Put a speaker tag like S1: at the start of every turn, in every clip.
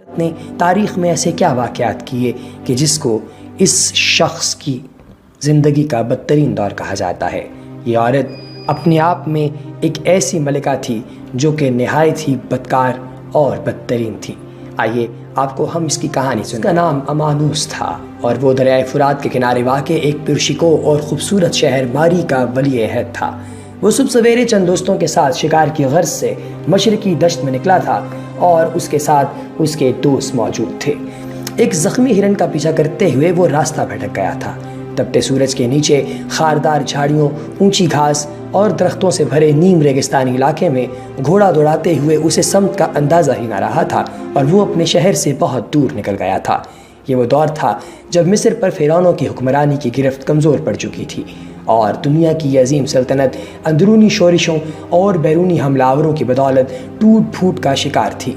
S1: نے تاریخ میں ایسے کیا واقعات کیے کہ جس کو اس شخص کی زندگی کا بدترین دور کہا جاتا ہے۔ یہ عورت اپنے آپ میں ایک ایسی ملکہ تھی جو کہ نہایت ہی بدکار اور بدترین تھی۔ آئیے آپ کو ہم اس کی کہانی سنیں۔ اس کا نام امانوس تھا اور وہ دریائے فرات کے کنارے واقع ایک پرشکو اور خوبصورت شہر ماری کا ولی عہد تھا۔ وہ صبح سویرے چند دوستوں کے ساتھ شکار کی غرض سے مشرقی دشت میں نکلا تھا اور اس کے ساتھ اس کے دوست موجود تھے۔ ایک زخمی ہرن کا پیچھا کرتے ہوئے وہ راستہ بھٹک گیا تھا۔ تپتے سورج کے نیچے خاردار جھاڑیوں، اونچی گھاس اور درختوں سے بھرے نیم ریگستانی علاقے میں گھوڑا دوڑاتے ہوئے اسے سمت کا اندازہ ہی نہ رہا تھا اور وہ اپنے شہر سے بہت دور نکل گیا تھا۔ یہ وہ دور تھا جب مصر پر فرعونوں کی حکمرانی کی گرفت کمزور پڑ چکی تھی اور دنیا کی یہ عظیم سلطنت اندرونی شورشوں اور بیرونی حملہ آوروں کی بدولت ٹوٹ پھوٹ کا شکار تھی۔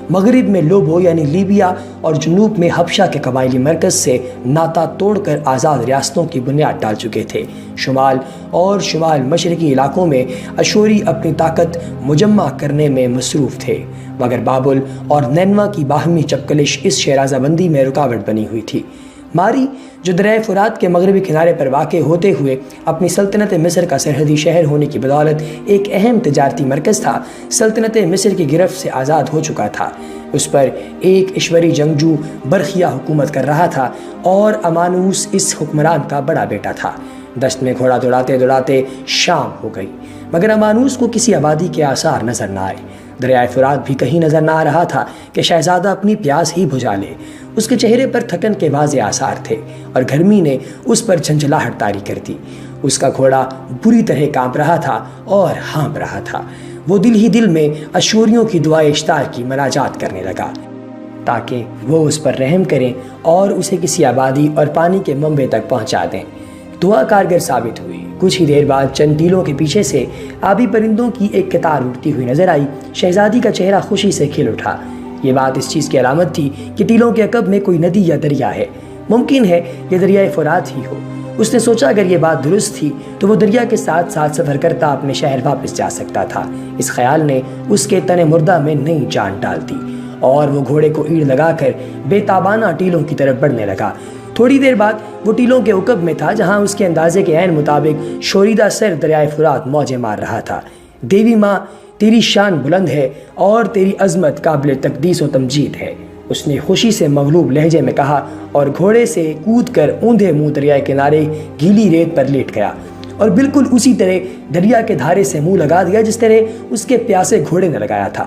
S1: مغرب میں لوبو یعنی لیبیا اور جنوب میں حبشہ کے قبائلی مرکز سے ناطا توڑ کر آزاد ریاستوں کی بنیاد ڈال چکے تھے۔ شمال اور شمال مشرقی علاقوں میں اشوری اپنی طاقت مجمع کرنے میں مصروف تھے، مگر بابل اور نینوا کی باہمی چپکلش اس شیرازہ بندی میں رکاوٹ بنی ہوئی تھی۔ ماری جو دریائے فرات کے مغربی کنارے پر واقع ہوتے ہوئے اپنی سلطنت مصر کا سرحدی شہر ہونے کی بدولت ایک اہم تجارتی مرکز تھا، سلطنت مصر کی گرفت سے آزاد ہو چکا تھا۔ اس پر ایک اشوری جنگجو برخیا حکومت کر رہا تھا اور امانوس اس حکمران کا بڑا بیٹا تھا۔ دشت میں گھوڑا دوڑاتے دوڑاتے شام ہو گئی، مگر امانوس کو کسی آبادی کے آثار نظر نہ آئے۔ دریائے فرات بھی کہیں نظر نہ آ رہا تھا کہ شہزادہ اپنی پیاس ہی بجھا لے۔ اس کے چہرے پر تھکن کے واضح آثار تھے اور گرمی نے اس پر جھنجھلاہٹ طاری کر دی۔ اس کا گھوڑا بری طرح کانپ رہا تھا اور ہانپ رہا تھا۔ وہ دل ہی دل میں اشوریوں کی دعائے اشتار کی مناجات کرنے لگا تاکہ وہ اس پر رحم کریں اور اسے کسی آبادی اور پانی کے منبع تک پہنچا دیں۔ دعا کارگر ثابت ہوئی۔ کچھ ہی دیر بعد چند ٹیلوں کے پیچھے سے آبی پرندوں کی ایک قطار اڑتی ہوئی نظر آئی۔ شہزادی کا چہرہ خوشی سے کھل اٹھا۔ یہ بات اس چیز کی علامت تھی کہ ٹیلوں کے عقب میں کوئی ندی یا دریا ہے، ممکن ہے یہ دریائے فرات ہی ہو۔ اس نے سوچا اگر یہ بات درست تھی تو وہ دریا کے ساتھ ساتھ سفر کرتا اپنے شہر واپس جا سکتا تھا۔ اس خیال نے اس کے تن مردہ میں نئی جان ڈال دی اور وہ گھوڑے کو ایڑ لگا کر بے تابانہ ٹیلوں کی طرف بڑھنے لگا۔ تھوڑی دیر بعد وہ ٹیلوں کے عقب میں تھا جہاں اس کے اندازے کے عین مطابق شوریدہ سر دریائے فرات موجیں مار رہا تھا۔ دیوی ماں، تیری شان بلند ہے اور تیری عظمت قابل تقدیس و تمجید ہے، اس نے خوشی سے مغلوب لہجے میں کہا اور گھوڑے سے کود کر اوندھے منہ دریائے کنارے گیلی ریت پر لیٹ گیا اور بالکل اسی طرح دریا کے دھارے سے منہ لگا دیا جس طرح اس کے پیاسے گھوڑے نے لگایا تھا۔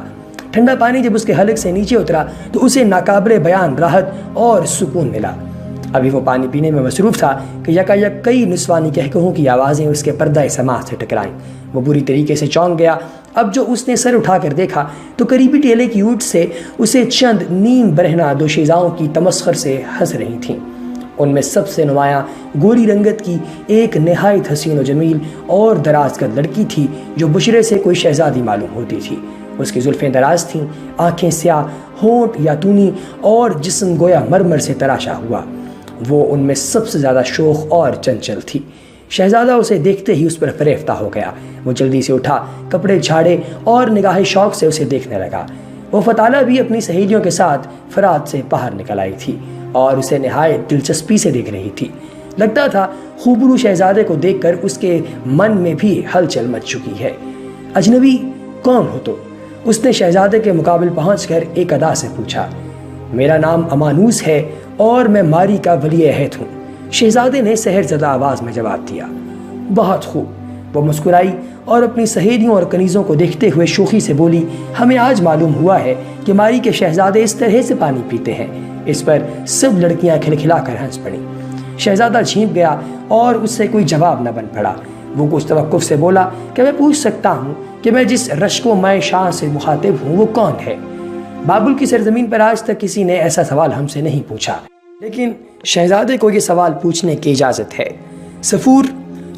S1: ٹھنڈا پانی جب اس کے حلق سے نیچے اترا تو اسے ناقابل بیان راحت اور سکون ملا۔ ابھی وہ پانی پینے میں مصروف تھا کہ یکایک کئی نسوانی کہکہوں کی آوازیں اس کے پردہ سماع سے ٹکرائیں۔ وہ بری طریقے سے چونک گیا۔ اب جو اس نے سر اٹھا کر دیکھا تو قریبی ٹیلے کی اونٹ سے اسے چند نیم برہنہ دوشیزاؤں کی تمسخر سے ہنس رہی تھیں۔ ان میں سب سے نمایاں گوری رنگت کی ایک نہایت حسین و جمیل اور دراز قد لڑکی تھی جو بشرے سے کوئی شہزادی معلوم ہوتی تھی۔ اس کی زلفیں دراز تھیں، آنکھیں سیاہ، ہونٹ یاتونی اور جسم گویا مرمر سے تراشا ہوا۔ وہ ان میں سب سے زیادہ شوخ اور چنچل تھی۔ شہزادہ اسے دیکھتے ہی اس پر فریفتہ ہو گیا۔ وہ جلدی سے اٹھا، کپڑے جھاڑے اور نگاہ شوق سے اسے دیکھنے لگا۔ وہ فتالہ بھی اپنی سہیلیوں کے ساتھ فرات سے باہر نکل آئی تھی اور اسے نہایت دلچسپی سے دیکھ رہی تھی۔ لگتا تھا خوبرو شہزادے کو دیکھ کر اس کے من میں بھی ہلچل مچ چکی ہے۔ اجنبی کون ہو تو؟ اس نے شہزادے کے مقابل پہنچ کر ایک ادا سے پوچھا۔ میرا نام امانوس ہے اور میں ماری کا ولی عہد ہوں، شہزادے نے سحر زدہ آواز میں جواب دیا۔ بہت خوب، وہ مسکرائی اور اپنی سہیلیوں اور کنیزوں کو دیکھتے ہوئے شوخی سے بولی، ہمیں آج معلوم ہوا ہے کہ ماری کے شہزادے اس طرح سے پانی پیتے ہیں۔ اس پر سب لڑکیاں کھلکھلا کر ہنس پڑیں۔ شہزادہ جھینپ گیا اور اس سے کوئی جواب نہ بن پڑا۔ وہ کچھ توقف سے بولا کہ میں پوچھ سکتا ہوں کہ میں جس رشک و میں شاہ سے مخاطب ہوں وہ کون ہے؟ بابل کی سرزمین پر آج تک کسی نے ایسا سوال ہم سے نہیں پوچھا، لیکن شہزادے کو یہ سوال پوچھنے کی اجازت ہے۔ سفور،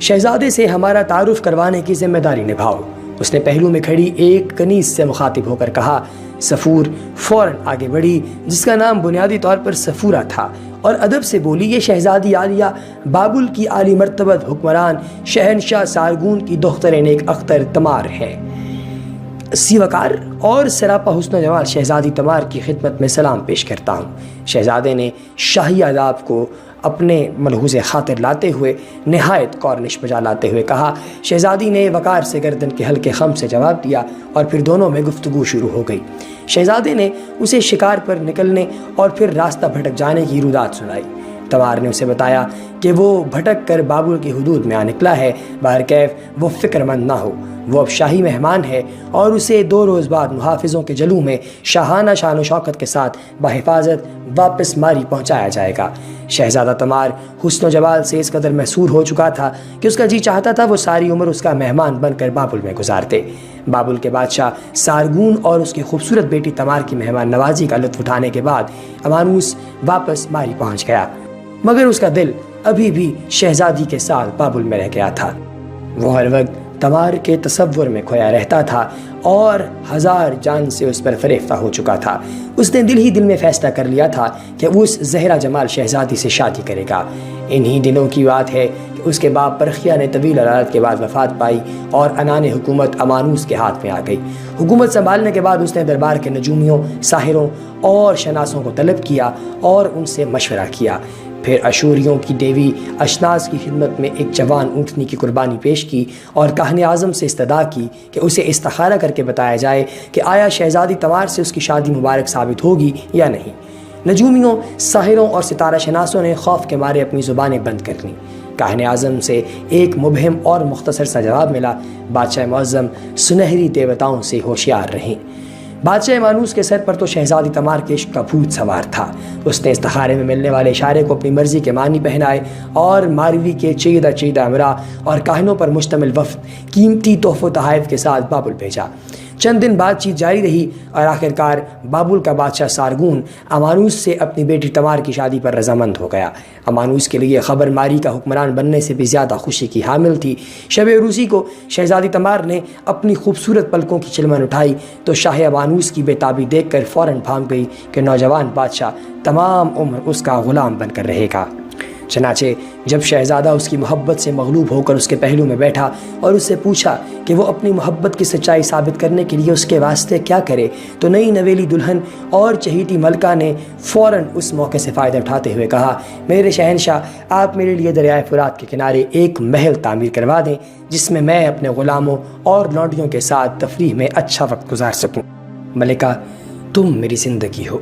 S1: شہزادے سے ہمارا تعارف کروانے کی ذمہ داری نبھاؤ، اس نے پہلو میں کھڑی ایک کنیز سے مخاطب ہو کر کہا۔ سفور فوراً آگے بڑھی، جس کا نام بنیادی طور پر سفورہ تھا، اور ادب سے بولی، یہ شہزادی عالیہ بابل کی عالی مرتبت حکمران شہنشاہ سارگون کی دختر نیک اختر تمار ہے۔ سیوکار اور سراپا حسن و جمال شہزادی تمار کی خدمت میں سلام پیش کرتا ہوں۔ شہزادے نے شاہی آداب کو اپنے ملحوظ خاطر لاتے ہوئے نہایت کورنش بجا لاتے ہوئے کہا۔ شہزادی نے وقار سے گردن کے ہلکے خم سے جواب دیا اور پھر دونوں میں گفتگو شروع ہو گئی۔ شہزادے نے اسے شکار پر نکلنے اور پھر راستہ بھٹک جانے کی رودات سنائی۔ تمار نے اسے بتایا کہ وہ بھٹک کر بابل کی حدود میں آ نکلا ہے، بہرکیف وہ فکر مند نہ ہو، وہ اب شاہی مہمان ہے اور اسے 2 روز بعد محافظوں کے جلوہ میں شاہانہ شان و شوکت کے ساتھ بحفاظت واپس ماری پہنچایا جائے گا۔ شہزادہ تمار حسن و جمال سے اس قدر محصور ہو چکا تھا کہ اس کا جی چاہتا تھا وہ ساری عمر اس کا مہمان بن کر بابل میں گزارتے۔ بابل کے بادشاہ سارگون اور اس کی خوبصورت بیٹی تمار کی مہمان نوازی کا لطف اٹھانے کے بعد امانوس واپس ماری پہنچ گیا، مگر اس کا دل ابھی بھی شہزادی کے ساتھ بابل میں رہ گیا تھا۔ وہ ہر وقت تمار کے تصور میں کھویا رہتا تھا اور 1000 جان سے اس پر فریفتہ ہو چکا تھا۔ اس نے دل ہی دل میں فیصلہ کر لیا تھا کہ وہ اس زہرہ جمال شہزادی سے شادی کرے گا۔ انہی دنوں کی بات ہے کہ اس کے باپ پرخیا نے طویل عدالت کے بعد وفات پائی اور عنان حکومت امانوس کے ہاتھ میں آ گئی۔ حکومت سنبھالنے کے بعد اس نے دربار کے نجومیوں، ساحروں اور شناسوں کو طلب کیا اور ان سے مشورہ کیا۔ پھر اشوریوں کی دیوی اشناس کی خدمت میں ایک جوان اونٹنی کی قربانی پیش کی اور کاہن اعظم سے استدعا کی کہ اسے استخارہ کر کے بتایا جائے کہ آیا شہزادی تمار سے اس کی شادی مبارک ثابت ہوگی یا نہیں۔ نجومیوں، ساحروں اور ستارہ شناسوں نے خوف کے مارے اپنی زبانیں بند کر لیں۔ کاہن اعظم سے ایک مبہم اور مختصر سا جواب ملا۔ بادشاہ معظم سنہری دیوتاؤں سے ہوشیار رہیں۔ بادشاہ امانوس کے سر پر تو شہزادی تمار کے عشق کا بھوت سوار تھا۔ اس نے استخارے میں ملنے والے اشارے کو اپنی مرضی کے معنی پہنائے اور ماروی کے چیدہ امراء اور کاہنوں پر مشتمل وفد قیمتی تحف و تحائف کے ساتھ بابل بھیجا۔ چند دن بات چیت جاری رہی اور آخرکار بابل کا بادشاہ سارگون امانوس سے اپنی بیٹی تمار کی شادی پر رضامند ہو گیا۔ امانوس کے لیے خبر ماری کا حکمران بننے سے بھی زیادہ خوشی کی حامل تھی۔ شب عروسی کو شہزادی تمار نے اپنی خوبصورت پلکوں کی چلمن اٹھائی تو شاہ امانوس کی بے تابی دیکھ کر فوراً بھانپ گئی کہ نوجوان بادشاہ تمام عمر اس کا غلام بن کر رہے گا۔ چنانچہ جب شہزادہ اس کی محبت سے مغلوب ہو کر اس کے پہلو میں بیٹھا اور اس سے پوچھا کہ وہ اپنی محبت کی سچائی ثابت کرنے کے لیے اس کے واسطے کیا کرے، تو نئی نویلی دلہن اور چہیتی ملکہ نے فوراً اس موقع سے فائدہ اٹھاتے ہوئے کہا، میرے شہنشاہ، آپ میرے لیے دریائے فرات کے کنارے ایک محل تعمیر کروا دیں جس میں اپنے غلاموں اور لونڈیوں کے ساتھ تفریح میں اچھا وقت گزار سکوں۔ ملکہ، تم میری زندگی ہو،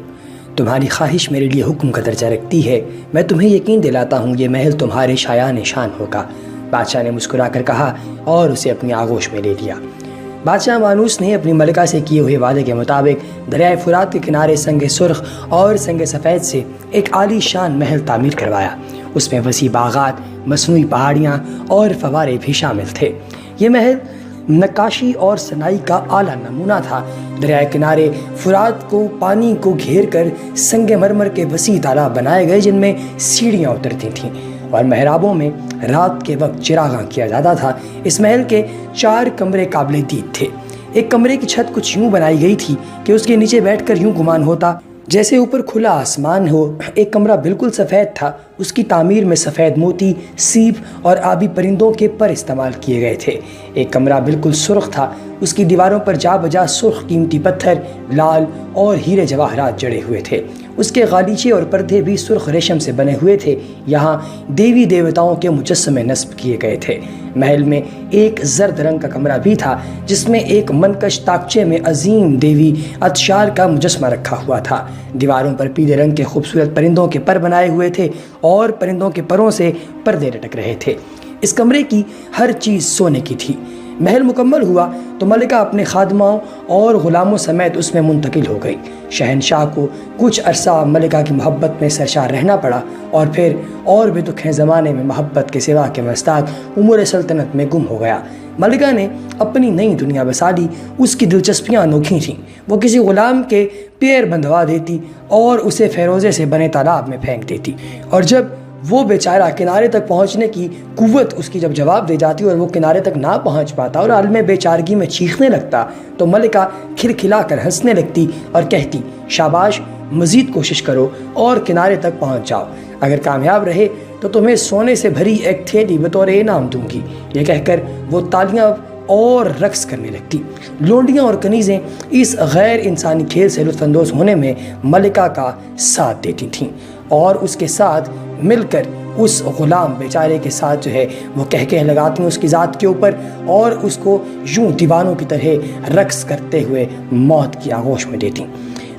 S1: تمہاری خواہش میرے لیے حکم کا درجہ رکھتی ہے، میں تمہیں یقین دلاتا ہوں یہ محل تمہارے شایان شان ہوگا۔ بادشاہ نے مسکرا کر کہا اور اسے اپنی آغوش میں لے لیا۔ بادشاہ مانوس نے اپنی ملکہ سے کیے ہوئے وعدے کے مطابق دریائے فرات کے کنارے سنگ سرخ اور سنگ سفید سے ایک عالی شان محل تعمیر کروایا۔ اس میں وسیع باغات، مصنوعی پہاڑیاں اور فوارے بھی شامل تھے۔ یہ محل نقاشی اور صنائی کا اعلیٰ نمونہ تھا۔ دریائے کنارے فرات کو پانی کو گھیر کر سنگ مرمر کے وسیع تالاب بنائے گئے جن میں سیڑھیاں اترتی تھیں اور محرابوں میں رات کے وقت چراغاں کیا جاتا تھا۔ اس محل کے 4 کمرے قابل دید تھے۔ ایک کمرے کی چھت کچھ یوں بنائی گئی تھی کہ اس کے نیچے بیٹھ کر یوں گمان ہوتا جیسے اوپر کھلا آسمان ہو۔ ایک کمرہ بالکل سفید تھا، اس کی تعمیر میں سفید موتی، سیپ اور آبی پرندوں کے پر استعمال کیے گئے تھے۔ ایک کمرہ بالکل سرخ تھا، اس کی دیواروں پر جا بجا سرخ قیمتی پتھر، لال اور ہیرے جواہرات جڑے ہوئے تھے۔ اس کے غالیچے اور پردے بھی سرخ ریشم سے بنے ہوئے تھے۔ یہاں دیوی دیوتاؤں کے مجسمے نصب کیے گئے تھے۔ محل میں ایک زرد رنگ کا کمرہ بھی تھا جس میں ایک منکش تاکچے میں عظیم دیوی اتشار کا مجسمہ رکھا ہوا تھا۔ دیواروں پر پیلے رنگ کے خوبصورت پرندوں کے پر بنائے ہوئے تھے اور پرندوں کے پروں سے پردے لٹک رہے تھے۔ اس کمرے کی ہر چیز سونے کی تھی۔ محل مکمل ہوا تو ملکہ اپنے خادماؤں اور غلاموں سمیت اس میں منتقل ہو گئی۔ شہنشاہ کو کچھ عرصہ ملکہ کی محبت میں سرشار رہنا پڑا اور پھر اور بے دکھیں زمانے میں محبت کے سوا کے مستاق امور سلطنت میں گم ہو گیا۔ ملکہ نے اپنی نئی دنیا بسا لی۔ اس کی دلچسپیاں انوکھی تھیں۔ وہ کسی غلام کے پیر بندھوا دیتی اور اسے فیروزے سے بنے تالاب میں پھینک دیتی، اور جب وہ بیچارہ کنارے تک پہنچنے کی قوت اس کی جب جواب دے جاتی اور وہ کنارے تک نہ پہنچ پاتا اور عالم بیچارگی میں چیخنے لگتا تو ملکہ کھلکھلا کر ہنسنے لگتی اور کہتی، شاباش، مزید کوشش کرو اور کنارے تک پہنچ جاؤ۔ اگر کامیاب رہے تو تمہیں سونے سے بھری ایک تھیلی بطور انعام دوں گی۔ یہ کہہ کر وہ تالیاں اور رقص کرنے لگتی۔ لونڈیاں اور کنیزیں اس غیر انسانی کھیل سے لطف اندوز ہونے میں ملکہ کا ساتھ دیتی تھیں اور اس کے ساتھ مل کر اس غلام بیچارے کے ساتھ جو ہے وہ کہہ لگاتی اس کی ذات کے اوپر اور اس کو یوں دیوانوں کی طرح رقص کرتے ہوئے موت کی آغوش میں دیتی۔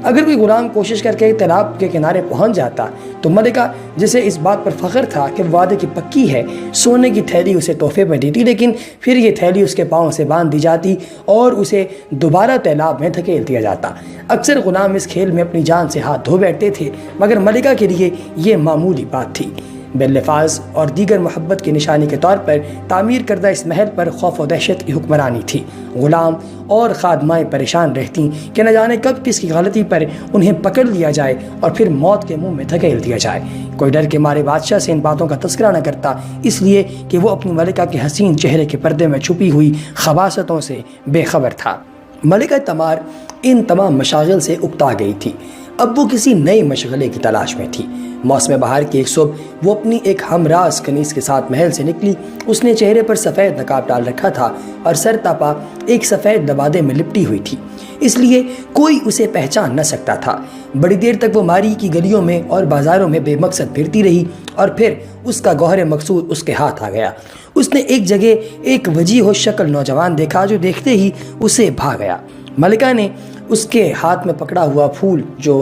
S1: اگر کوئی غلام کوشش کر کے تالاب کے کنارے پہنچ جاتا تو ملکہ، جسے اس بات پر فخر تھا کہ وعدے کی پکی ہے، سونے کی تھیلی اسے تحفے میں دیتی، لیکن پھر یہ تھیلی اس کے پاؤں سے باندھ دی جاتی اور اسے دوبارہ تالاب میں دھکیل دیا جاتا۔ اکثر غلام اس کھیل میں اپنی جان سے ہاتھ دھو بیٹھتے تھے، مگر ملکہ کے لیے یہ معمولی بات تھی۔ باللفاظ اور دیگر محبت کی نشانی کے طور پر تعمیر کردہ اس محل پر خوف و دہشت کی حکمرانی تھی۔ غلام اور خادمائیں پریشان رہتیں کہ نہ جانے کب کس کی غلطی پر انہیں پکڑ لیا جائے اور پھر موت کے منہ میں دھکیل دیا جائے۔ کوئی ڈر کے مارے بادشاہ سے ان باتوں کا تذکرہ نہ کرتا، اس لیے کہ وہ اپنی ملکہ کے حسین چہرے کے پردے میں چھپی ہوئی خباثتوں سے بے خبر تھا۔ ملکہ تمار ان تمام مشاغل سے اکتا گئی تھی۔ اب وہ کسی نئے مشغلے کی تلاش میں تھی۔ موسم بہار کی ایک صبح وہ اپنی ایک ہمراز کنیز کے ساتھ محل سے نکلی۔ اس نے چہرے پر سفید نقاب ڈال رکھا تھا اور سر تاپا ایک سفید لبادے میں لپٹی ہوئی تھی، اس لیے کوئی اسے پہچان نہ سکتا تھا۔ بڑی دیر تک وہ ماری کی گلیوں میں اور بازاروں میں بے مقصد پھرتی رہی اور پھر اس کا گوہر مقصود اس کے ہاتھ آ گیا۔ اس نے ایک جگہ ایک وجیح و شکل نوجوان دیکھا جو دیکھتے ہی اسے بھا گیا۔ ملکہ نے اس کے ہاتھ میں پکڑا ہوا پھول جو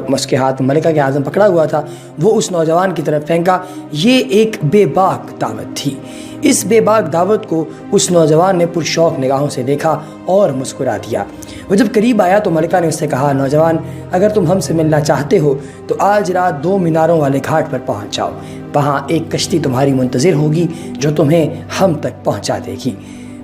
S1: اس کے ہاتھ ملکہ کے ہاتھ میں پکڑا ہوا تھا وہ اس نوجوان کی طرف پھینکا۔ یہ ایک بے باک دعوت تھی۔ اس بے باک دعوت کو اس نوجوان نے پرشوق نگاہوں سے دیکھا اور مسکرا دیا۔ وہ جب قریب آیا تو ملکہ نے اس سے کہا، نوجوان، اگر تم ہم سے ملنا چاہتے ہو تو آج رات 2 میناروں والے گھاٹ پر پہنچ جاؤ۔ وہاں ایک کشتی تمہاری منتظر ہوگی جو تمہیں ہم تک پہنچا دے گی۔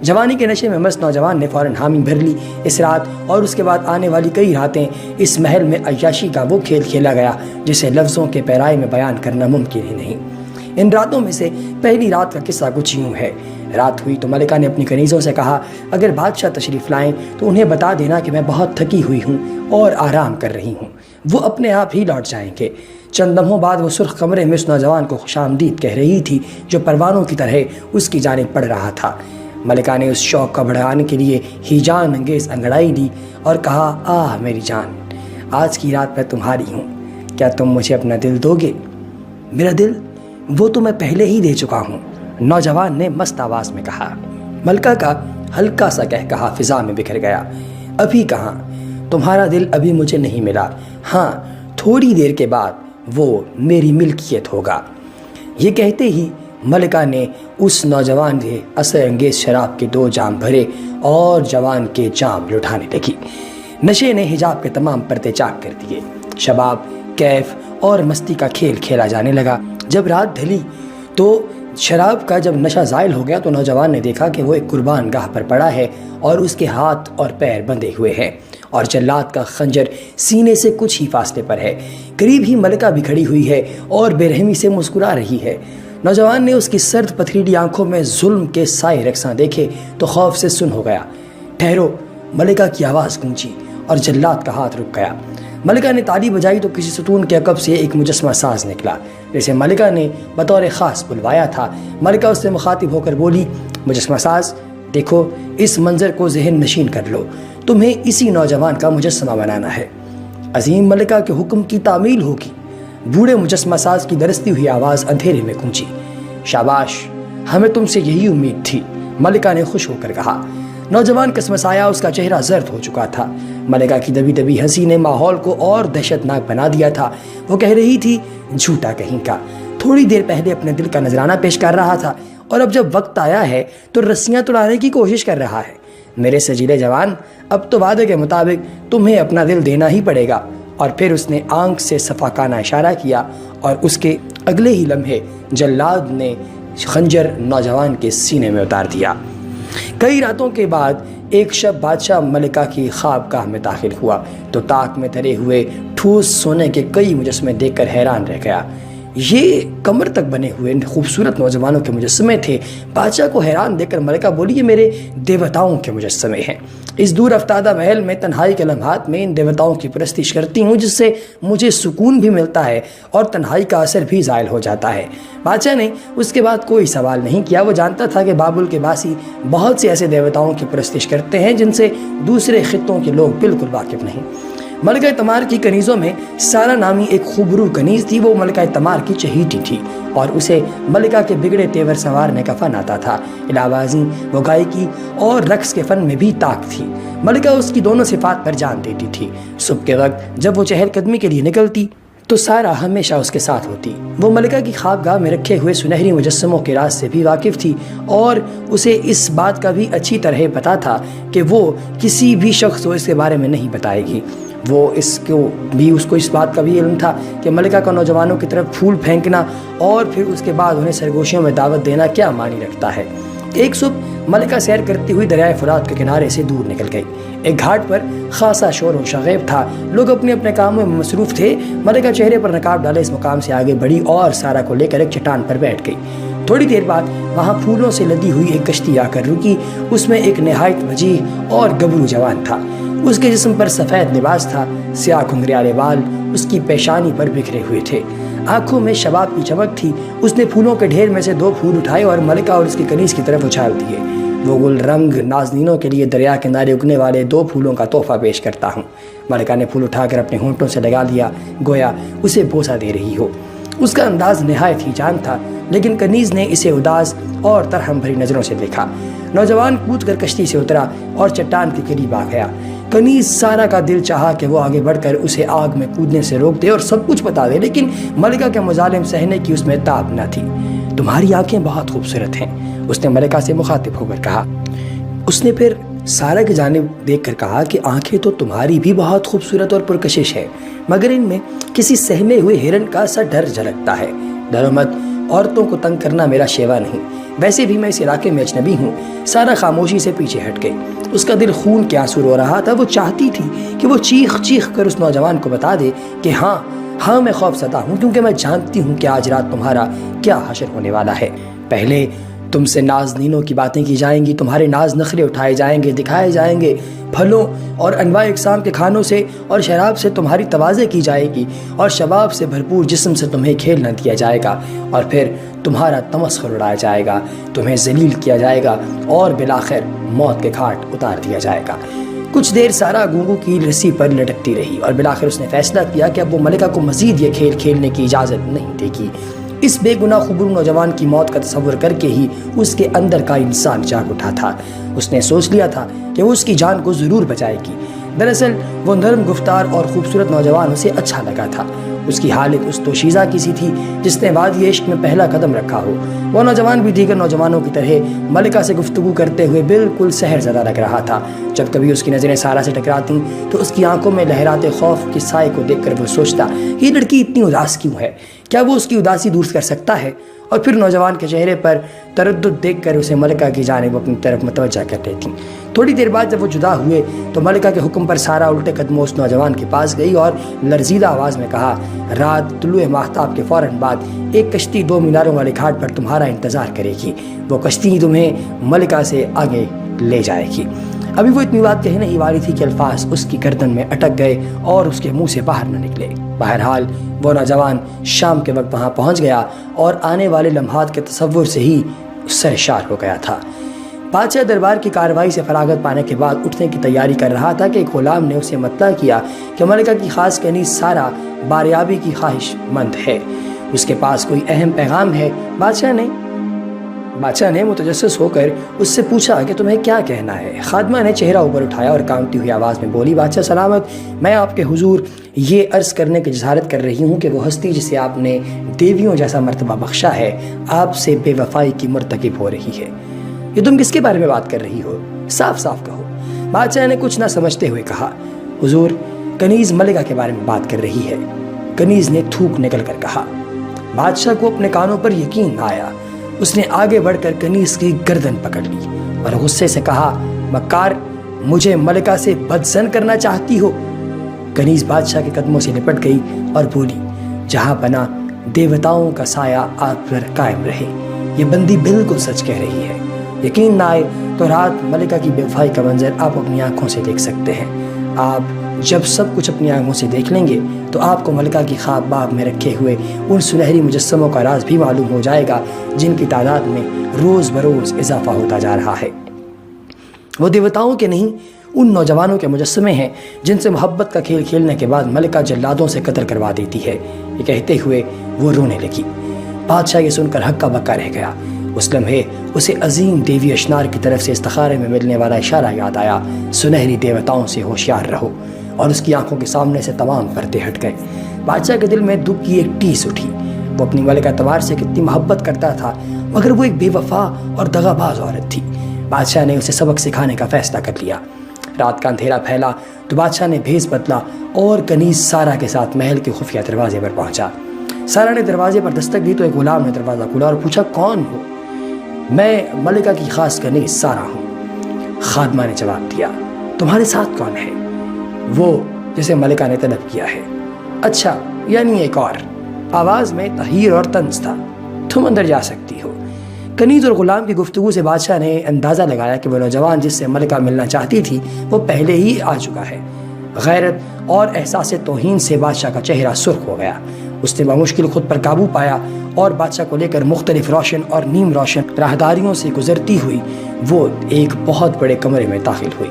S1: جوانی کے نشے میں مست نوجوان نے فوراً حامی بھر لی۔ اس رات اور اس کے بعد آنے والی کئی راتیں اس محل میں عیاشی کا وہ کھیل کھیلا گیا جسے لفظوں کے پیرائے میں بیان کرنا ممکن ہی نہیں۔ ان راتوں میں سے پہلی رات کا قصہ کچھ یوں ہے۔ رات ہوئی تو ملکہ نے اپنی کنیزوں سے کہا، اگر بادشاہ تشریف لائیں تو انہیں بتا دینا کہ میں بہت تھکی ہوئی ہوں اور آرام کر رہی ہوں۔ وہ اپنے آپ ہی لوٹ جائیں گے۔ چند لمحوں بعد وہ سرخ کمرے میں اس نوجوان کو خوش آمدید کہہ رہی تھی جو پروانوں کی طرح اس کی جانب بڑھ رہا تھا۔ ملکہ نے اس شوق کا بڑھانے کے لیے ہیجان انگیز انگڑائی دی اور کہا، آہ میری جان، آج کی رات میں تمہاری ہوں، کیا تم مجھے اپنا دل دو گے؟ میرا دل؟ وہ تو میں پہلے ہی دے چکا ہوں، نوجوان نے مست آواز میں کہا۔ ملکہ کا ہلکا سا کہا فضا میں بکھر گیا۔ ابھی کہاں؟ تمہارا دل ابھی مجھے نہیں ملا، ہاں تھوڑی دیر کے بعد وہ میری ملکیت ہوگا۔ یہ کہتے ہی ملکہ نے اس نوجوان سے اثر انگیز شراب کے 2 جام بھرے اور جوان کے جام لٹھانے لگی۔ نشے نے حجاب کے تمام پردے چاک کر دیے۔ شباب، کیف اور مستی کا کھیل کھیلا جانے لگا۔ جب رات ڈھلی تو شراب کا جب نشہ زائل ہو گیا تو نوجوان نے دیکھا کہ وہ ایک قربان گاہ پر پڑا ہے اور اس کے ہاتھ اور پیر بندھے ہوئے ہیں اور جلاد کا خنجر سینے سے کچھ ہی فاصلے پر ہے۔ قریب ہی ملکہ بھی کھڑی ہوئی ہے اور بے رحمی سے مسکرا رہی ہے۔ نوجوان نے اس کی سرد پتھریلی آنکھوں میں ظلم کے سائے رقصاں دیکھے تو خوف سے سن ہو گیا۔ ٹھہرو، ملکہ کی آواز گونجی اور جلاد کا ہاتھ رک گیا۔ ملکہ نے تالی بجائی تو کسی ستون کے عقب سے ایک مجسمہ ساز نکلا جسے ملکہ نے بطور خاص بلوایا تھا۔ ملکہ اس سے مخاطب ہو کر بولی، مجسمہ ساز، دیکھو اس منظر کو ذہن نشین کر لو، تمہیں اسی نوجوان کا مجسمہ بنانا ہے۔ عظیم ملکہ کے حکم کی تعمیل ہوگی۔ بوڑھے مجسمہ ساز کی درستی ہوئی آواز اندھیرے میں گونجی۔ شاباش، ہمیں تم سے یہی امید تھی، ملکہ نے خوش ہو کر کہا۔ نوجوان کسمسایا، اس کا چہرہ زرد ہو چکا تھا۔ ملکہ کی دبی دبی ہنسی نے ماحول کو اور دہشت ناک بنا دیا تھا۔ وہ کہہ رہی تھی، جھوٹا کہیں کا، تھوڑی دیر پہلے اپنے دل کا نذرانہ پیش کر رہا تھا اور اب جب وقت آیا ہے تو رسیاں توڑانے کی کوشش کر رہا ہے۔ میرے سجیلے جوان، اب تو وعدے کے مطابق تمہیں اپنا دل دینا ہی پڑے گا۔ اور پھر اس نے آنکھ سے صفاکانہ اشارہ کیا اور اس کے اگلے ہی لمحے جلاد نے خنجر نوجوان کے سینے میں اتار دیا۔ کئی راتوں کے بعد ایک شب بادشاہ ملکہ کی خوابگاہ میں داخل ہوا تو طاق میں دھرے ہوئے ٹھوس سونے کے کئی مجسمے دیکھ کر حیران رہ گیا۔ یہ کمر تک بنے ہوئے خوبصورت نوجوانوں کے مجسمے تھے۔ بادشاہ کو حیران دیکھ کر ملکہ بولی، یہ میرے دیوتاؤں کے مجسمے ہیں۔ اس دور افتادہ محل میں تنہائی کے لمحات میں ان دیوتاؤں کی پرستش کرتی ہوں، جس سے مجھے سکون بھی ملتا ہے اور تنہائی کا اثر بھی زائل ہو جاتا ہے۔ بادشاہ نے اس کے بعد کوئی سوال نہیں کیا۔ وہ جانتا تھا کہ بابل کے باسی بہت سے ایسے دیوتاؤں کی پرستش کرتے ہیں جن سے دوسرے خطوں کے لوگ بالکل واقف نہیں۔ ملکہ تمار کی کنیزوں میں سارا نامی ایک خوبرو کنیز تھی۔ وہ ملکہ تمار کی چہیٹی تھی اور اسے ملکہ کے بگڑے تیور سنوارنے کا فن آتا تھا۔ علاوہ ازیں وہ گائکی اور رقص کے فن میں بھی طاق تھی۔ ملکہ اس کی دونوں صفات پر جان دیتی تھی۔ صبح کے وقت جب وہ چہل قدمی کے لیے نکلتی تو سارا ہمیشہ اس کے ساتھ ہوتی۔ وہ ملکہ کی خوابگاہ میں رکھے ہوئے سنہری مجسموں کے راز سے بھی واقف تھی اور اسے اس بات کا بھی اچھی طرح پتہ تھا کہ وہ کسی بھی شخص کو اس کے بارے میں نہیں بتائے گی۔ اس کو اس بات کا بھی علم تھا کہ ملکہ کا نوجوانوں کی طرف پھول پھینکنا اور پھر اس کے بعد انہیں سرگوشیوں میں دعوت دینا کیا معنی رکھتا ہے۔ ایک صبح ملکہ سیر کرتی ہوئی دریائے فرات کے کنارے سے دور نکل گئی۔ ایک گھاٹ پر خاصا شور و شغیب تھا، لوگ اپنے اپنے کاموں میں مصروف تھے۔ ملکہ چہرے پر نقاب ڈالے اس مقام سے آگے بڑھی اور سارا کو لے کر ایک چٹان پر بیٹھ گئی۔ تھوڑی دیر بعد وہاں پھولوں سے لدی ہوئی ایک کشتی آ کر رکی۔ اس میں ایک نہایت وجیح اور گبرو جوان تھا۔ اس کے جسم پر سفید لباس تھا، سیاہ گھنگریالے بال اس کی پیشانی پر بکھرے ہوئے تھے، آنکھوں میں شباب کی چمک تھی۔ اس نے پھولوں کے ڈھیر میں سے 2 پھول اٹھائے اور ملکہ اور اس کی کنیز کی طرف اچھال دیے۔ وہ گل رنگ نازنینوں کے لیے دریا کنارے اگنے والے 2 پھولوں کا تحفہ پیش کرتا ہوں۔ ملکہ نے پھول اٹھا کر اپنے ہونٹوں سے لگا لیا، گویا اسے بوسہ دے رہی ہو۔ اس کا انداز نہایت ہی جان تھا، لیکن کنیز نے اسے اداس اور ترحم بھری نظروں سے دیکھا۔ نوجوان کود کر کشتی سے اترا اور چٹان کے قریب آ گیا۔ کنیز سارا کا دل چاہا کہ وہ آگے بڑھ کر اسے آگ میں کودنے سے روک دے اور سب کچھ بتا دے، لیکن ملکہ کے مظالم سہنے کی اس میں تاب نہ تھی۔ تمہاری آنکھیں بہت خوبصورت ہیں، اس نے ملکہ سے مخاطب ہو کر کہا۔ اس نے پھر سارا کی جانب دیکھ کر کہا کہ آنکھیں تو تمہاری بھی بہت خوبصورت اور پرکشش ہیں، مگر ان میں کسی سہمے ہوئے ہرن کا سا ڈر جھلکتا ہے۔ ڈرو مت، عورتوں کو تنگ کرنا میرا شیوا نہیں، ویسے بھی میں اس علاقے میں اجنبی ہوں۔ سارا خاموشی سے پیچھے ہٹ گئی۔ اس کا دل خون کے آنسو رو رہا تھا۔ وہ چاہتی تھی کہ وہ چیخ چیخ کر اس نوجوان کو بتا دے کہ ہاں میں خوف زدہ ہوں، کیونکہ میں جانتی ہوں کہ آج رات تمہارا کیا حشر ہونے والا ہے۔ پہلے تم سے نازنینوں کی باتیں کی جائیں گی، تمہارے ناز نخرے اٹھائے جائیں گے، دکھائے جائیں گے، پھلوں اور انواع اقسام کے کھانوں سے اور شراب سے تمہاری تواضع کی جائے گی، اور شباب سے بھرپور جسم سے تمہیں کھیلنا دیا جائے گا، اور پھر تمہارا تمسخر اڑایا جائے گا، تمہیں ذلیل کیا جائے گا اور بالآخر موت کے گھاٹ اتار دیا جائے گا۔ کچھ دیر سارا گونگو کی رسی پر لٹکتی رہی اور بالآخر اس نے فیصلہ کیا کہ اب وہ ملکہ کو مزید یہ کھیل کھیلنے کی اجازت نہیں دے گی۔ اس بے گناہ خوبرو نوجوان کی موت کا تصور کر کے ہی اس کے اندر کا انسان جاگ اٹھا تھا۔ اس نے سوچ لیا تھا کہ وہ اس کی جان کو ضرور بچائے گی۔ دراصل وہ نرم گفتار اور خوبصورت نوجوان اسے اچھا لگا تھا۔ اس کی حالت اس دوشیزہ کی سی تھی جس نے وادی عشق میں پہلا قدم رکھا ہو۔ وہ نوجوان بھی دیگر نوجوانوں کی طرح ملکہ سے گفتگو کرتے ہوئے بالکل سحر زدہ لگ رہا تھا۔ جب کبھی اس کی نظریں سارا سے ٹکراتی تو اس کی آنکھوں میں لہراتے خوف کے سائے کو دیکھ کر وہ سوچتا یہ لڑکی اتنی اداس کیوں ہے؟ کیا وہ اس کی اداسی دور کر سکتا ہے؟ اور پھر نوجوان کے چہرے پر تردد دیکھ کر اسے ملکہ کی جانب اپنی طرف متوجہ کر لیتی۔ تھوڑی دیر بعد جب وہ جدا ہوئے تو ملکہ کے حکم پر سارا الٹے قدموں اس نوجوان کے پاس گئی اور لرزیدہ آواز میں کہا، رات طلوع ماہتاب کے فوراً بعد ایک کشتی 2 میناروں والے گھاٹ پر تمہارا انتظار کرے گی۔ وہ کشتی تمہیں ملکہ سے آگے لے جائے گی۔ ابھی وہ اتنی بات کہنے ہی والی تھی کہ الفاظ اس کی گردن میں اٹک گئے اور اس کے منہ سے باہر نہ نکلے۔ بہرحال وہ نوجوان شام کے وقت وہاں پہنچ گیا اور آنے والے لمحات کے تصور سے ہی سرشار ہو گیا تھا۔ بادشاہ دربار کی کارروائی سے فراغت پانے کے بعد اٹھنے کی تیاری کر رہا تھا کہ ایک غلام نے اسے مطلع کیا کہ ملکہ کی خاص کنیز سارا باریابی کی خواہش مند ہے، اس کے پاس کوئی اہم پیغام ہے۔ بادشاہ نے متجسس ہو کر اس سے پوچھا کہ تمہیں کیا کہنا ہے؟ خادمہ نے چہرہ اوپر اٹھایا اور کانپتی ہوئی آواز میں بولی، بادشاہ سلامت، میں آپ کے حضور یہ عرض کرنے کی جسارت کر رہی ہوں کہ وہ ہستی جسے آپ نے دیویوں جیسا مرتبہ بخشا ہے آپ سے بے وفائی کی مرتکب ہو رہی ہے۔ یہ تم کس کے بارے میں بات کر رہی ہو؟ صاف صاف کہو۔ بادشاہ نے کچھ نہ سمجھتے ہوئے کہا، حضور کنیز ملکہ کے بارے میں بات کر رہی ہے۔ کنیز نے تھوک نکل کر کہا۔ بادشاہ کو اپنے کانوں پر یقین نہ آیا۔ اس نے آگے بڑھ کر کنیز کی گردن پکڑ لی اور غصے سے کہا، مکار، مجھے ملکہ سے بدظن کرنا چاہتی ہو؟ کنیز بادشاہ کے قدموں سے لپٹ گئی اور بولی، جہاں بنا دیوتاؤں کا سایہ آپ پر قائم رہے، یہ بندی بالکل سچ کہہ رہی ہے۔ یقین نہ آئے تو رات ملکہ کی بے وفائی کا منظر آپ اپنی آنکھوں سے دیکھ سکتے ہیں۔ آپ جب سب کچھ اپنی آنکھوں سے دیکھ لیں گے تو آپ کو ملکہ کی خواب باب میں رکھے ہوئے ان سنہری مجسموں کا راز بھی معلوم ہو جائے گا جن کی تعداد میں روز بروز اضافہ ہوتا جا رہا ہے۔ وہ دیوتاؤں کے نہیں، ان نوجوانوں کے مجسمے ہیں جن سے محبت کا کھیل کھیلنے کے بعد ملکہ جلادوں سے قتل کروا دیتی ہے۔ یہ کہتے ہوئے وہ رونے لگی۔ بادشاہ یہ سن کر ہکا بکا رہ گیا۔ اس لمحے اسے عظیم دیوی اشنار کی طرف سے استخارے میں ملنے والا اشارہ یاد آیا، سنہری دیوتاؤں سے ہوشیار رہو، اور اس کی آنکھوں کے سامنے سے تمام پردے ہٹ گئے۔ بادشاہ کے دل میں دکھ کی ایک ٹیس اٹھی۔ وہ اپنی ملکہ تمار سے کتنی محبت کرتا تھا، مگر وہ ایک بے وفا اور دغا باز عورت تھی۔ بادشاہ نے اسے سبق سکھانے کا فیصلہ کر لیا۔ رات کا اندھیرا پھیلا تو بادشاہ نے بھیس بدلا اور کنیز سارا کے ساتھ محل کے خفیہ دروازے پر پہنچا۔ سارا نے دروازے پر دستک دی تو ایک غلام نے دروازہ کھولا اور پوچھا، کون ہو؟ میں ملکہ کی خاص کنیز سارا ہوں۔ خادمہ نے جواب دیا، تمہارے ساتھ کون ہے؟ وہ جسے ملکہ نے طلب کیا ہے۔ اچھا، یعنی ایک اور۔ آواز میں تحیر اور طنز تھا۔ تم اندر جا سکتی ہو۔ کنیز اور غلام کی گفتگو سے بادشاہ نے اندازہ لگایا کہ وہ نوجوان جس سے ملکہ ملنا چاہتی تھی وہ پہلے ہی آ چکا ہے۔ غیرت اور احساس توہین سے بادشاہ کا چہرہ سرخ ہو گیا۔ اس نے بمشکل خود پر قابو پایا اور بادشاہ کو لے کر مختلف روشن اور نیم روشن راہداریوں سے گزرتی ہوئی وہ ایک بہت بڑے کمرے میں داخل ہوئی۔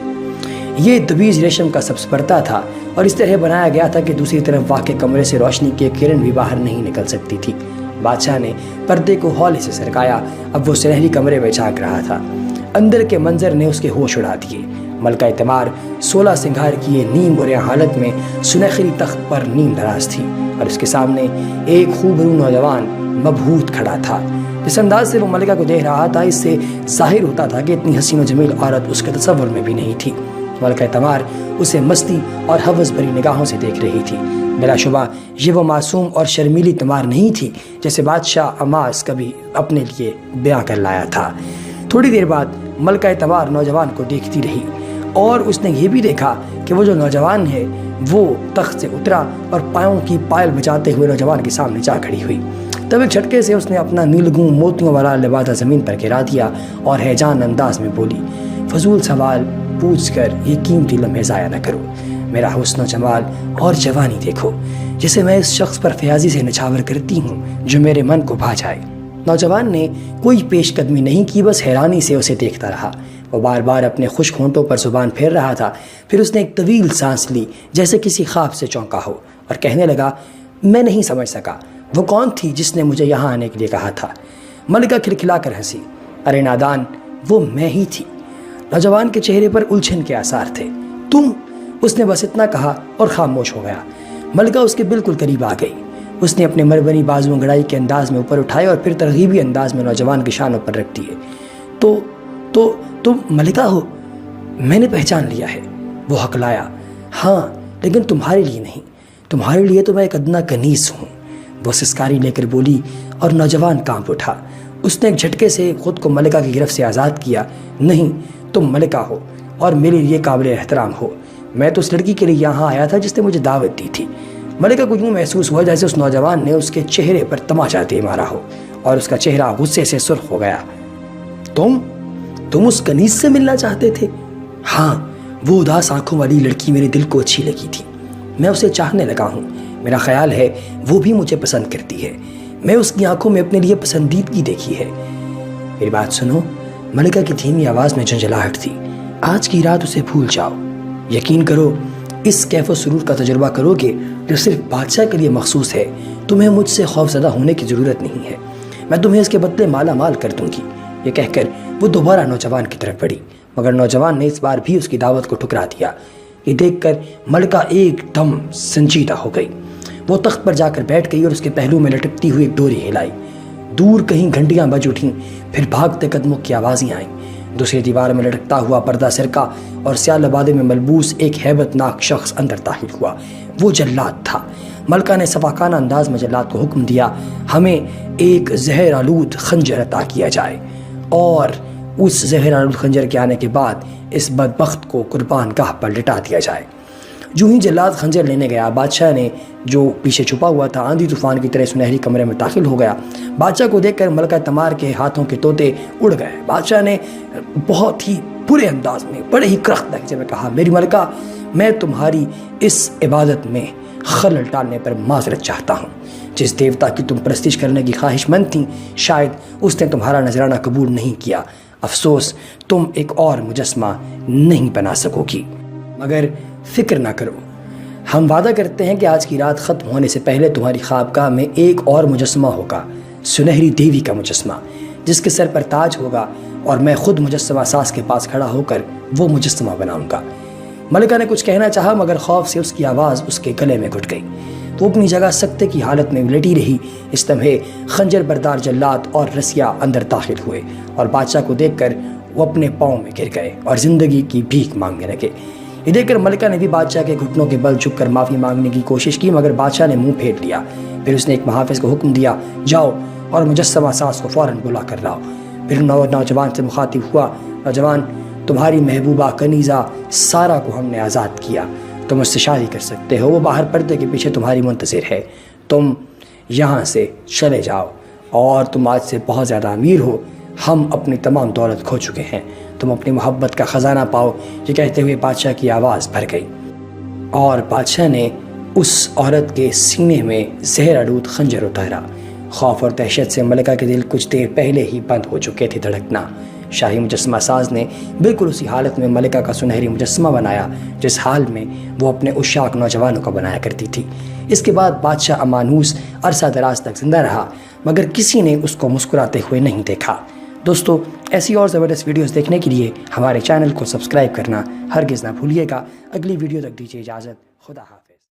S1: یہ دویز ریشم کا سبز پردہ تھا اور اس طرح بنایا گیا تھا کہ دوسری طرف واقع کمرے سے روشنی کی ایک کرن بھی باہر نہیں نکل سکتی تھی۔ بادشاہ نے پردے کو ہولے سے سرکایا۔ اب وہ سنہری کمرے میں جھانک رہا تھا۔ اندر کے منظر نے اس کے ہوش اڑا دیے۔ ملکہ تمار 16 سنگھار کیے نیم برے حالت میں سنہری تخت پر نیم دراز تھی اور اس کے سامنے ایک خوبرو نوجوان مبہوت کھڑا تھا۔ جس انداز سے وہ ملکہ کو دیکھ رہا تھا اس سے ظاہر ہوتا تھا کہ اتنی حسین و جمیل عورت اس کے تصور میں بھی نہیں تھی۔ ملکہ تمار اسے مستی اور ہوس بھری نگاہوں سے دیکھ رہی تھی۔ بلا شبہ یہ وہ معصوم اور شرمیلی تمار نہیں تھی جیسے بادشاہ عماس کبھی اپنے لیے بیاں کر لایا تھا۔ تھوڑی دیر بعد ملکہ تمار نوجوان کو دیکھتی رہی اور اس نے یہ بھی دیکھا کہ وہ جو نوجوان ہے وہ تخت سے اترا اور پاؤں کی پائل بجاتے ہوئے نوجوان کے سامنے جا کھڑی ہوئی۔ تب ایک جھٹکے سے اس نے اپنا نیلگوں موتیوں والا لبادہ زمین پر گرا دیا اور ہیجان انداز میں بولی، فضول سوال پوچھ کر یہ قیمتی لمحے ضائع نہ کرو۔ میرا حسن و جمال اور جوانی دیکھو جسے میں اس شخص پر فیاضی سے نچھاور کرتی ہوں جو میرے من کو بھا جائے۔ نوجوان نے کوئی پیش قدمی نہیں کی، بس حیرانی سے اسے دیکھتا رہا۔ وہ بار بار اپنے خشک ہونٹوں پر زبان پھیر رہا تھا۔ پھر اس نے ایک طویل سانس لی جیسے کسی خواب سے چونکا ہو اور کہنے لگا، میں نہیں سمجھ سکا وہ کون تھی جس نے مجھے یہاں آنے کے لیے کہا تھا؟ ملکہ کھلکھلا کر ہنسی، ارے نادان، وہ میں ہی تھی۔ نوجوان کے چہرے پر الجھن کے آثار تھے۔ تم؟ اس نے بس اتنا کہا اور خاموش ہو گیا۔ ملکہ اس کے بالکل قریب آ گئی۔ اس نے اپنے مربنی بازو انگڑائی کے انداز میں اوپر اٹھائے اور پھر ترغیبی انداز میں نوجوان کی شانوں پر رکھ دیے۔ تو تم ملکہ ہو؟ میں نے پہچان لیا ہے، وہ ہکلایا۔ ہاں، لیکن تمہارے لیے نہیں، تمہارے لیے تو میں ایک ادنا کنیز ہوں، وہ سسکاری لے کر بولی اور نوجوان کانپ اٹھا۔ اس نے ایک جھٹکے سے خود کو ملکہ کی گرفت سے آزاد کیا۔ نہیں، تم ملکہ ہو اور میرے لیے قابل احترام ہو۔ میں تو اس لڑکی کے لیے یہاں آیا تھا جس نے مجھے دعوت دی تھی۔ ملکہ کو یوں محسوس ہوا جیسے اس نوجوان نے اس کے چہرے پر تماچا دے مارا ہو اور اس کا چہرہ غصے سے سرخ ہو گیا۔ تم اس کنیز سے ملنا چاہتے تھے؟ ہاں، وہ اداس آنکھوں والی لڑکی میرے دل کو اچھی لگی تھی۔ میں اسے چاہنے لگا ہوں۔ میرا خیال ہے وہ بھی مجھے پسند کرتی ہے۔ میں اس کی آنکھوں میں اپنے لیے پسندیدگی دیکھی ہے۔ میری بات سنو، ملکہ کی دھیمی آواز میں جھنجھلاہٹ تھی۔ آج کی رات اسے بھول جاؤ۔ یقین کرو، اس کیف و سرور کا تجربہ کرو گے جو صرف بادشاہ کے لیے مخصوص ہے۔ تمہیں مجھ سے خوف زدہ ہونے کی ضرورت نہیں ہے۔ میں تمہیں اس کے بدلے مالا مال کر دوں گی۔ یہ کہہ کر وہ دوبارہ نوجوان کی طرف بڑھی، مگر نوجوان نے اس بار بھی اس کی دعوت کو ٹھکرا دیا۔ یہ دیکھ کر ملکہ ایک دم سنجیدہ ہو گئی۔ وہ تخت پر جا کر بیٹھ گئی اور اس کے پہلو میں لٹکتی ہوئی ایک ڈوری ہلائی۔ دور کہیں گھنٹیاں بج اٹھیں، پھر بھاگتے قدموں کی آوازیں آئیں۔ دوسری دیوار میں لٹکتا ہوا پردہ سرکا اور سیاہ لبادے میں ملبوس ایک ہیبت ناک شخص اندر داخل ہوا۔ وہ جلاد تھا۔ ملکہ نے صفاقانہ انداز میں جلاد کو حکم دیا، ہمیں ایک زہر آلود خنجر عطا کیا جائے اور اس زہر آلود خنجر کے آنے کے بعد اس بدبخت کو قربان گاہ پر لٹا دیا جائے۔ جو ہی جلاد خنجر لینے گیا، بادشاہ نے جو پیچھے چھپا ہوا تھا آندھی طوفان کی طرح سنہری کمرے میں داخل ہو گیا۔ بادشاہ کو دیکھ کر ملکہ تمار کے ہاتھوں کے طوطے اڑ گئے۔ بادشاہ نے بہت ہی برے انداز میں، بڑے ہی کرخت لہجے میں کہا، میری ملکہ، میں تمہاری اس عبادت میں خلل ڈالنے پر معذرت چاہتا ہوں۔ جس دیوتا کی تم پرستش کرنے کی خواہش مند تھیں، شاید اس نے تمہارا نذرانہ قبول نہیں کیا۔ افسوس، تم ایک اور مجسمہ نہیں بنا سکو گی، مگر فکر نہ کرو، ہم وعدہ کرتے ہیں کہ آج کی رات ختم ہونے سے پہلے تمہاری خوابگاہ میں ایک اور مجسمہ ہوگا، سنہری دیوی کا مجسمہ، جس کے سر پر تاج ہوگا، اور میں خود مجسمہ ساز کے پاس کھڑا ہو کر وہ مجسمہ بناؤں گا۔ ملکہ نے کچھ کہنا چاہا، مگر خوف سے اس کی آواز اس کے گلے میں گھٹ گئی۔ وہ اپنی جگہ سکتے کی حالت میں لیٹی رہی۔ اس لمحے خنجر بردار جلاد اور رسیہ اندر داخل ہوئے اور بادشاہ کو دیکھ کر وہ اپنے پاؤں میں گر گئے اور زندگی کی بھیک مانگنے لگے۔ یہ دیکھ کر ملکہ نے بھی بادشاہ کے گھٹنوں کے بل جھک کر معافی مانگنے کی کوشش کی، مگر بادشاہ نے منہ پھیر لیا۔ پھر اس نے ایک محافظ کو حکم دیا، جاؤ اور مجسمہ ساز کو فوراً بلا کر لاؤ۔ پھر نوجوان سے مخاطب ہوا، نوجوان، تمہاری محبوبہ کنیزہ سارہ کو ہم نے آزاد کیا، تم اس سے شادی کر سکتے ہو، وہ باہر پردے کے پیچھے تمہاری منتظر ہے، تم یہاں سے چلے جاؤ، اور تم آج سے بہت زیادہ امیر ہو، ہم اپنی تمام دولت کھو چکے ہیں، تم اپنی محبت کا خزانہ پاؤ۔ یہ کہتے ہوئے بادشاہ کی آواز بھر گئی اور بادشاہ نے اس عورت کے سینے میں زہر آلود خنجر اتارا۔ خوف اور دہشت سے ملکہ کے دل کچھ دیر پہلے ہی بند ہو چکے تھے دھڑکنا۔ شاہی مجسمہ ساز نے بالکل اسی حالت میں ملکہ کا سنہری مجسمہ بنایا جس حال میں وہ اپنے عشاق نوجوانوں کا بنایا کرتی تھی۔ اس کے بعد بادشاہ امانوس عرصہ دراز تک زندہ رہا، مگر کسی نے اس کو مسکراتے ہوئے نہیں دیکھا۔ دوستو، ایسی اور زبردست ویڈیوز دیکھنے کے لیے ہمارے چینل کو سبسکرائب کرنا ہرگز نہ بھولیے گا۔ اگلی ویڈیو تک دیجیے اجازت، خدا حافظ۔